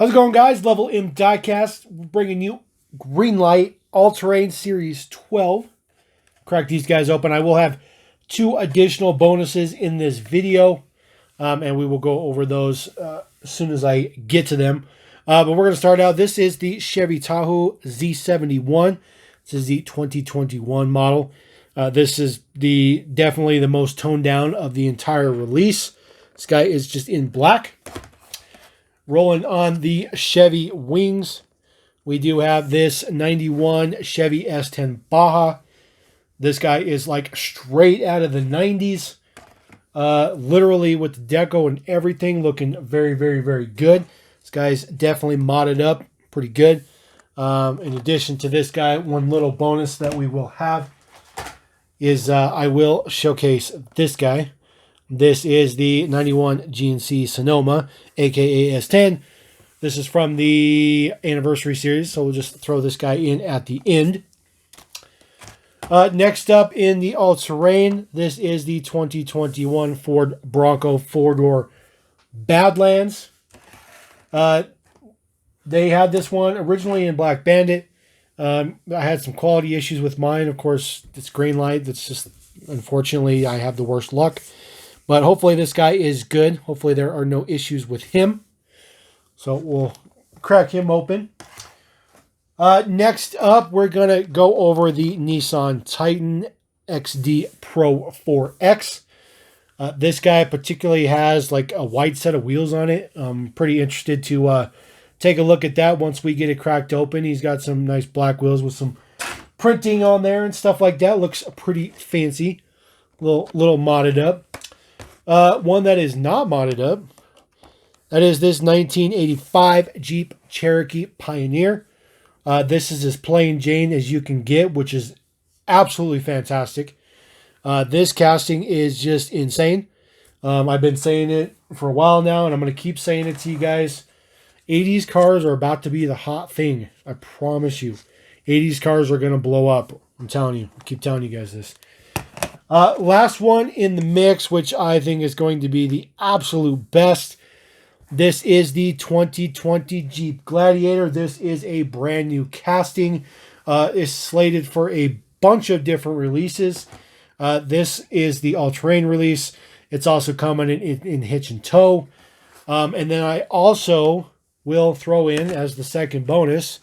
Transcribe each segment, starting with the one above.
How's it going, guys? Level M Diecast. We're bringing you Greenlight All-Terrain Series 12. Crack these guys open. I will have 2 additional bonuses in this video, and we will go over those as soon as I get to them. But we're going to start out. This is the Chevy Tahoe Z71. This is the 2021 model. This is definitely the most toned down of the entire release. This guy is just in black. Rolling on the Chevy wings, we do have this 91 Chevy S10 Baja. This guy is like straight out of the 90s. Literally with the deco and everything, looking very, very, very good. This guy's definitely modded up pretty good. In addition to this guy, one little bonus that we will have is I will showcase this guy. This is the 91 GMC Sonoma, aka S10. This is from the anniversary series, so we'll just throw this guy in at the end. Next up in the all-terrain, this is the 2021 Ford Bronco 4-door Badlands. They had this one originally in Black Bandit. I had some quality issues with mine. Of course, it's Greenlight. That's just, unfortunately, I have the worst luck. But hopefully this guy is good. Hopefully there are no issues with him. So we'll crack him open. Next up, we're going to go over the Nissan Titan XD Pro 4X. This guy particularly has like a wide set of wheels on it. I'm pretty interested to take a look at that once we get it cracked open. He's got some nice black wheels with some printing on there and stuff like that. Looks pretty fancy. Little modded up. One that is not modded up, that is this 1985 Jeep Cherokee Pioneer. This is as plain Jane as you can get, which is absolutely fantastic. This casting is just insane. I've been saying it for a while now, and I'm going to keep saying it to you guys. 80s cars are about to be the hot thing. I promise you. 80s cars are going to blow up. I'm telling you. I keep telling you guys this. Last one in the mix, which I think is going to be the absolute best. This is the 2020 Jeep Gladiator. This is a brand new casting. It's slated for a bunch of different releases. This is the all-terrain release. It's also coming in hitch and tow. And then I also will throw in, as the second bonus,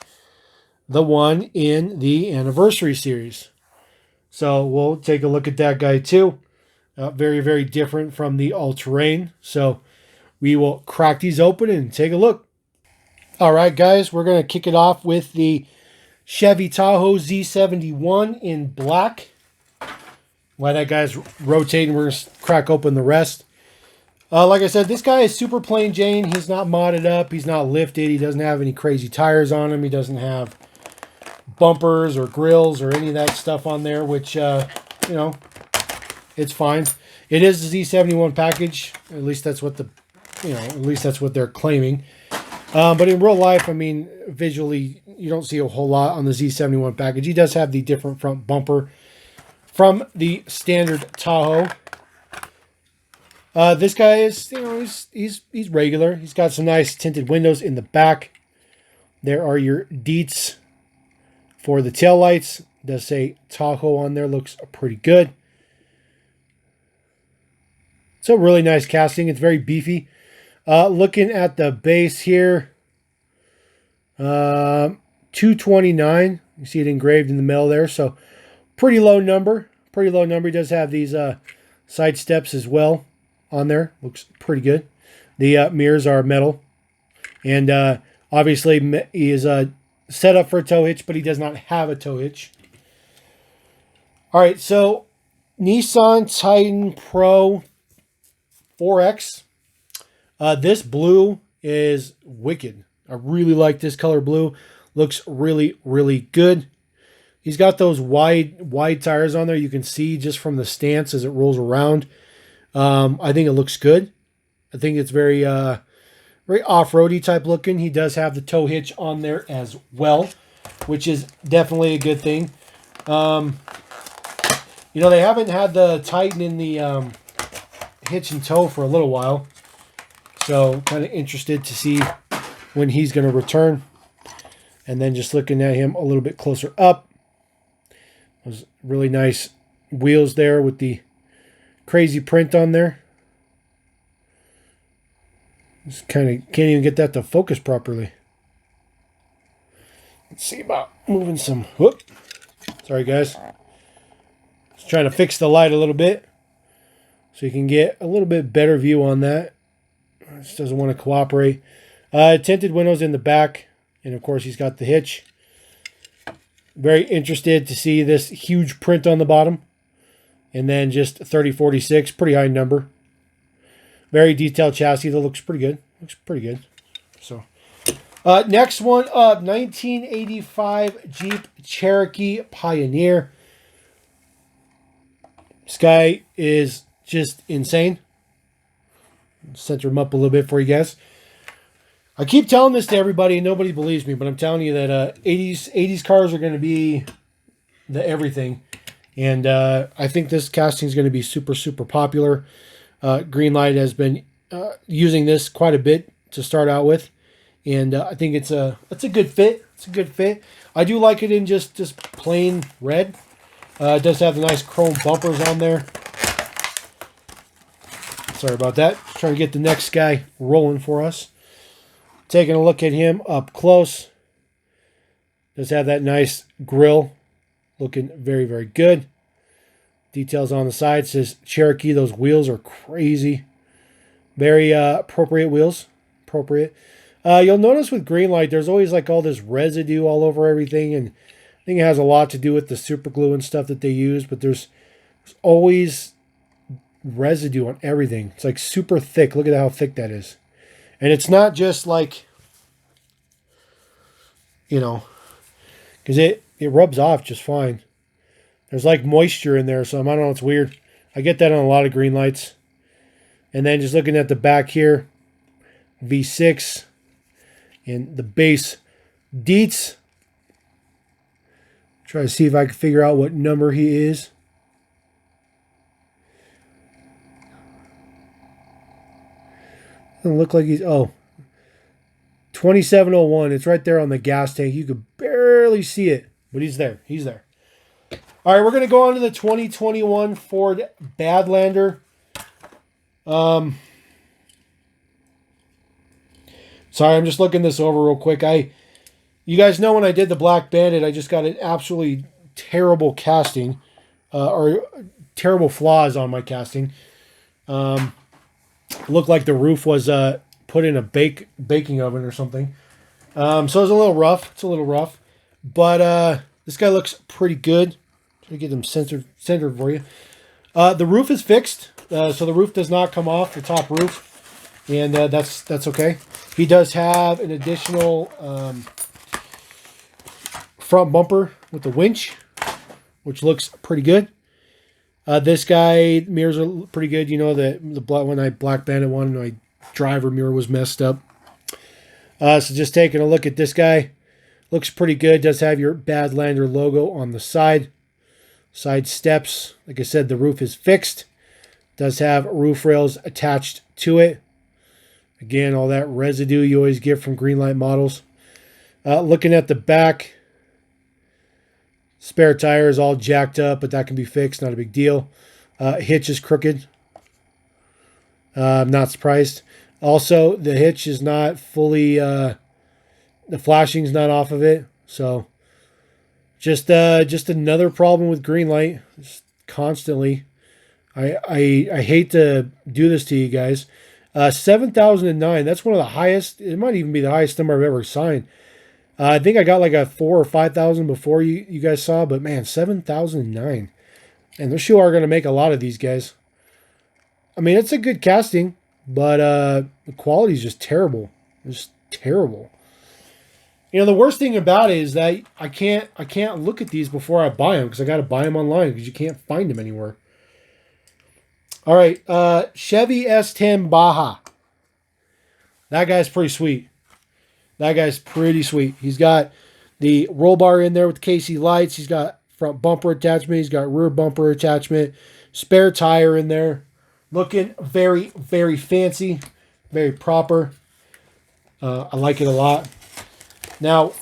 the one in the anniversary series. So we'll take a look at that guy too. Very, very different from the all-terrain. So we will crack these open and take a look. All right, guys, we're going to kick it off with the Chevy Tahoe Z71 in black. While that guy's rotating, we're going to crack open the rest. Like I said, this guy is super plain Jane. He's not modded up. He's not lifted. He doesn't have any crazy tires on him. He doesn't have bumpers or grills or any of that stuff on there, which, you know, it's fine. It is the Z71 package. At least that's what they're claiming. But in real life, I mean, visually, you don't see a whole lot on the Z71 package. He does have the different front bumper from the standard Tahoe. This guy is, you know, he's regular. He's got some nice tinted windows in the back. There are your deets for the taillights. It does say Tahoe on there. Looks pretty good. It's a really nice casting. It's very beefy. Looking at the base here, 229. You see it engraved in the middle there. So pretty low number. Pretty low number. He does have these side steps as well on there. Looks pretty good. The mirrors are metal. And obviously he is set up for a tow hitch, but he does not have a tow hitch. All right, so Nissan Titan Pro 4X. This blue is wicked. I really like this color blue. Looks really, really good. He's got those wide tires on there. You can see just from the stance as it rolls around. I think it looks good. I think it's very off-roady type looking. He does have the tow hitch on there as well, which is definitely a good thing. You know, they haven't had the Titan in the hitch and tow for a little while. So kind of interested to see when he's going to return. And then just looking at him a little bit closer up. Those really nice wheels there with the crazy print on there. Just kind of can't even get that to focus properly. Let's see about moving some. Whoop. Sorry, guys. Just trying to fix the light a little bit so you can get a little bit better view on that. It just doesn't want to cooperate. Tinted windows in the back. And, of course, he's got the hitch. Very interested to see this huge print on the bottom. And then just 3046, pretty high number. Very detailed chassis that looks pretty good. Looks pretty good. So, next one up, 1985 Jeep Cherokee Pioneer. This guy is just insane. Center him up a little bit for you guys. I keep telling this to everybody and nobody believes me, but I'm telling you that 80s cars are going to be the everything. And I think this casting is going to be super, super popular. Greenlight has been using this quite a bit to start out with. And I think it's a good fit. It's a good fit. I do like it in just plain red. It does have the nice chrome bumpers on there. Sorry about that. Trying to get the next guy rolling for us. Taking a look at him up close. Does have that nice grill. Looking very, very good. Details on the side. Says Cherokee. Those wheels are crazy. Very appropriate wheels. Appropriate. You'll notice with Greenlight, there's always like all this residue all over everything. And I think it has a lot to do with the super glue and stuff that they use. But there's always residue on everything. It's like super thick. Look at how thick that is. And it's not just like, you know, because it rubs off just fine. There's like moisture in there, so I don't know, it's weird. I get that on a lot of Greenlights. And then just looking at the back here, V6 and the base deets. Try to see if I can figure out what number he is. Doesn't look like he's, 2701. It's right there on the gas tank. You could barely see it, but he's there. He's there. All right, we're going to go on to the 2021 Ford Badlander. Sorry, I'm just looking this over real quick. You guys know when I did the Black Bandit, I just got an absolutely terrible casting, or terrible flaws on my casting. Looked like the roof was put in a baking oven or something. So it's a little rough. It's a little rough. But this guy looks pretty good. Try to get them centered for you. The roof is fixed. So the roof does not come off, the top roof. And that's okay. He does have an additional front bumper with the winch, which looks pretty good. This guy, mirrors are pretty good. You know, when I Black Bandit one, my driver mirror was messed up. So just taking a look at this guy. Looks pretty good. Does have your Badlander logo on the side. Side steps. Like I said, the roof is fixed. Does have roof rails attached to it. Again, all that residue you always get from Greenlight models. Looking at the back. Spare tire is all jacked up, but that can be fixed. Not a big deal. Hitch is crooked. I'm not surprised. Also, the hitch is not fully... the flashing's not off of it. So, just another problem with Greenlight. Just constantly. I hate to do this to you guys. 7,009. That's one of the highest. It might even be the highest number I've ever signed. I think I got like a 4,000 or 5,000 before you guys saw, but man, 7,009. And those sure are going to make a lot of these guys. I mean, it's a good casting, but the quality is just terrible. It's terrible. You know, the worst thing about it is that I can't look at these before I buy them because I got to buy them online because you can't find them anywhere. All right, Chevy S10 Baja. That guy's pretty sweet. That guy's pretty sweet. He's got the roll bar in there with KC lights. He's got front bumper attachment. He's got rear bumper attachment. Spare tire in there. Looking very, very fancy. Very proper. I like it a lot. Now,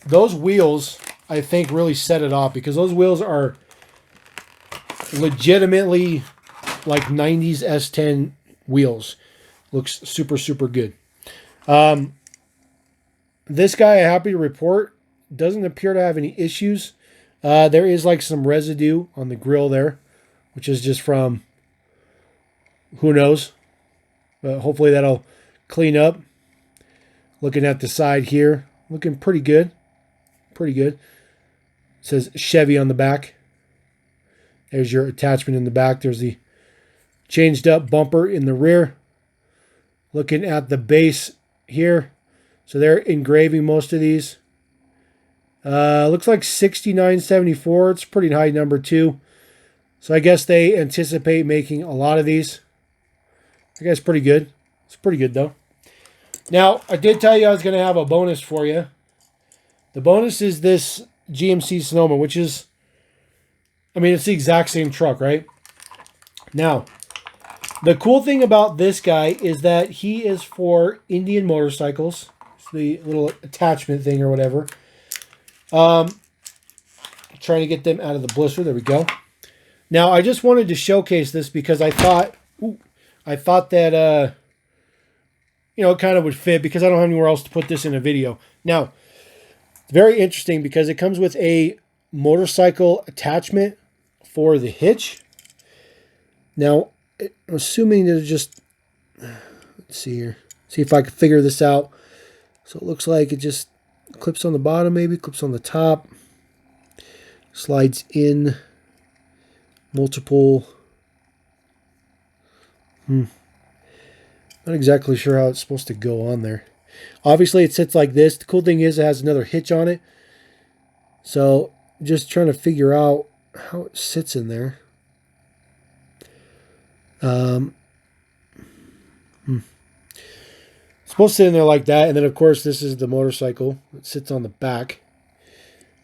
those wheels, I think, really set it off because those wheels are legitimately like 90s S10 wheels. Looks super, super good. This guy, I'm happy to report, doesn't appear to have any issues. There is like some residue on the grill there, which is just from who knows. But hopefully that'll clean up. Looking at the side here, looking pretty good. Pretty good. It says Chevy on the back. There's your attachment in the back. There's the changed up bumper in the rear. Looking at the base here. So they're engraving most of these. Looks like 6974. It's a pretty high number too. So I guess they anticipate making a lot of these. I guess pretty good. It's pretty good though. Now, I did tell you I was going to have a bonus for you. The bonus is this GMC Sonoma, which is, I mean, it's the exact same truck, right? Now, the cool thing about this guy is that he is for Indian motorcycles. It's the little attachment thing or whatever. Trying to get them out of the blister. There we go. Now, I just wanted to showcase this because I thought that, you know, it kind of would fit because I don't have anywhere else to put this in a video. Now, it's very interesting because it comes with a motorcycle attachment for the hitch. Now, I'm assuming that it just, let's see here. See if I can figure this out. So it looks like it just clips on the bottom, maybe clips on the top, slides in multiple. Not exactly sure how it's supposed to go on there. Obviously, it sits like this. The cool thing is it has another hitch on it. So just trying to figure out how it sits in there. It's supposed to sit in there like that. And then, of course, this is the motorcycle. It sits on the back.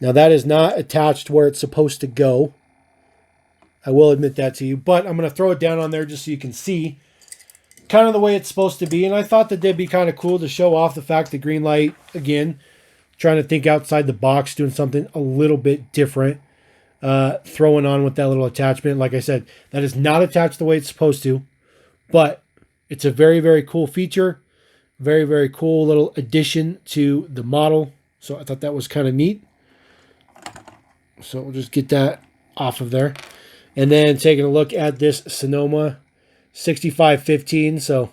Now, that is not attached where it's supposed to go. I will admit that to you. But I'm going to throw it down on there just so you can see kind of the way it's supposed to be. And I thought that that'd be kind of cool to show off the fact that Greenlight, again, trying to think outside the box, doing something a little bit different. Throwing on with that little attachment. Like I said, that is not attached the way it's supposed to. But it's a very, very cool feature. Very, very cool little addition to the model. So I thought that was kind of neat. So we'll just get that off of there. And then taking a look at this Sonoma 6515. So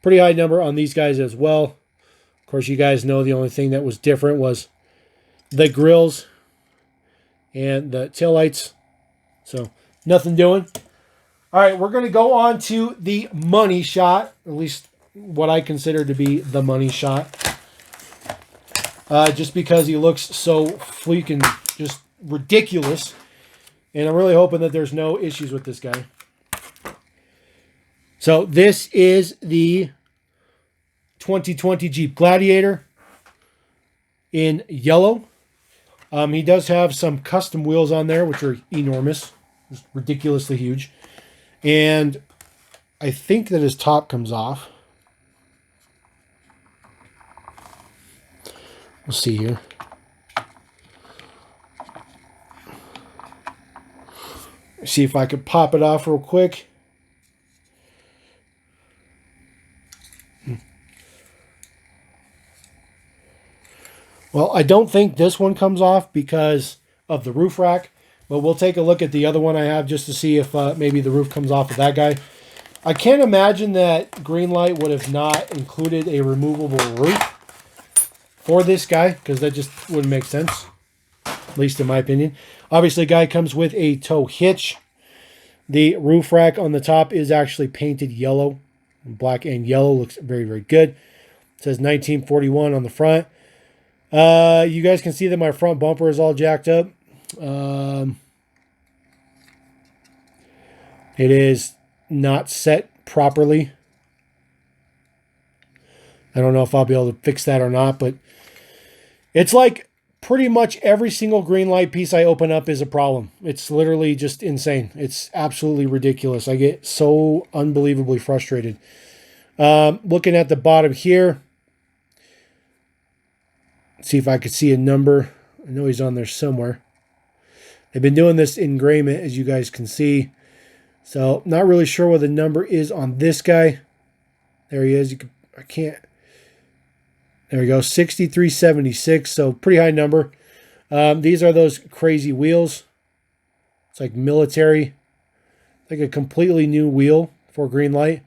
pretty high number on these guys as well. Of course, you guys know the only thing that was different was the grills and the taillights. So nothing doing. All right, we're going to go on to the money shot. At least what I consider to be the money shot. Just because he looks so freaking just ridiculous. And I'm really hoping that there's no issues with this guy. So this is the 2020 Jeep Gladiator in yellow. He does have some custom wheels on there, which are enormous. Just ridiculously huge. And I think that his top comes off. We'll see here. See if I could pop it off real quick. Well, I don't think this one comes off because of the roof rack, but we'll take a look at the other one I have just to see if maybe the roof comes off of that guy. I can't imagine that Greenlight would have not included a removable roof for this guy because that just wouldn't make sense, at least in my opinion. Obviously, the guy comes with a tow hitch. The roof rack on the top is actually painted yellow. Black and yellow. Looks very, very good. It says 1941 on the front. You guys can see that my front bumper is all jacked up. It is not set properly. I don't know if I'll be able to fix that or not, but it's like pretty much every single Greenlight piece I open up is a problem. It's literally just insane. It's absolutely ridiculous. I get so unbelievably frustrated. Looking at the bottom here. See if I could see a number. I know he's on there somewhere. They've been doing this engravement, as you guys can see. So, not really sure what the number is on this guy. There he is. I can't. There we go. 6376. So, pretty high number. These are those crazy wheels. It's like military. Like a completely new wheel for Greenlight.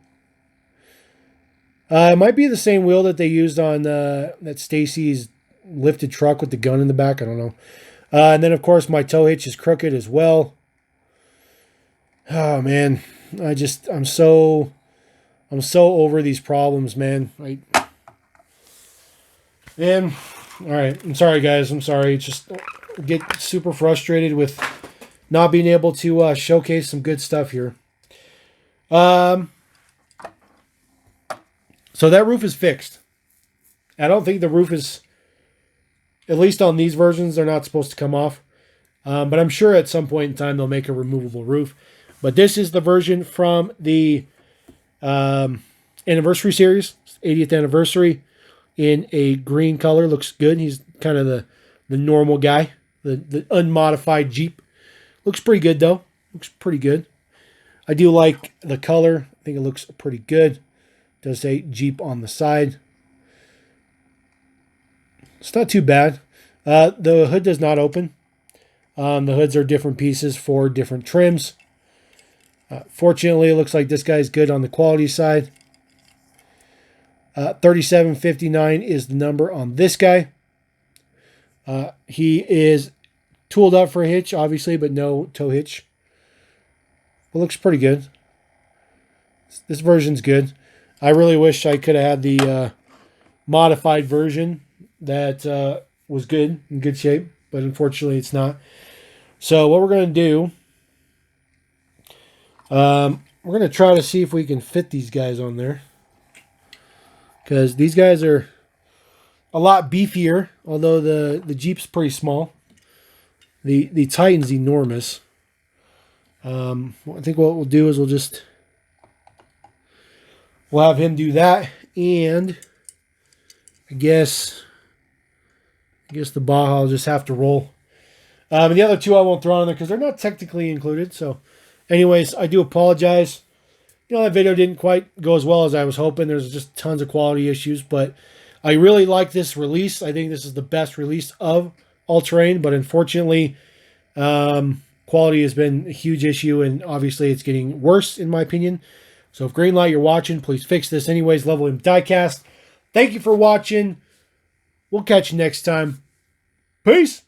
It might be the same wheel that they used on that Stacy's lifted truck with the gun in the back. I don't know. And then, of course, my tow hitch is crooked as well. Oh, man. I'm so over these problems, man. And, all right. I'm sorry, guys. I'm sorry. Just get super frustrated with not being able to showcase some good stuff here. So that roof is fixed. I don't think the roof is, at least on these versions, they're not supposed to come off. But I'm sure at some point in time they'll make a removable roof. But this is the version from the anniversary series, 80th anniversary, in a green color. Looks good. He's kind of the normal guy, the unmodified Jeep. Looks pretty good, though. Looks pretty good. I do like the color. I think it looks pretty good. Does say Jeep on the side. It's not too bad. The hood does not open. The hoods are different pieces for different trims. Fortunately, it looks like this guy's good on the quality side. 3759 is the number on this guy. He is tooled up for a hitch, obviously, but no tow hitch. It looks pretty good. This version's good. I really wish I could have had the modified version that was good, in good shape, but unfortunately it's not. So what we're going to do, we're going to try to see if we can fit these guys on there, because these guys are a lot beefier, although the Jeep's pretty small. The Titan's enormous. I think what we'll do is we'll have him do that, and I guess the Baja will just have to roll. And the other two I won't throw on there because they're not technically included. So, anyways, I do apologize. That video didn't quite go as well as I was hoping. There's just tons of quality issues, but I really like this release. I think this is the best release of all-terrain, but unfortunately, quality has been a huge issue, and obviously it's getting worse, in my opinion. So if Greenlight, you're watching, please fix this. Anyways, Level M Diecast. Thank you for watching. We'll catch you next time. Peace.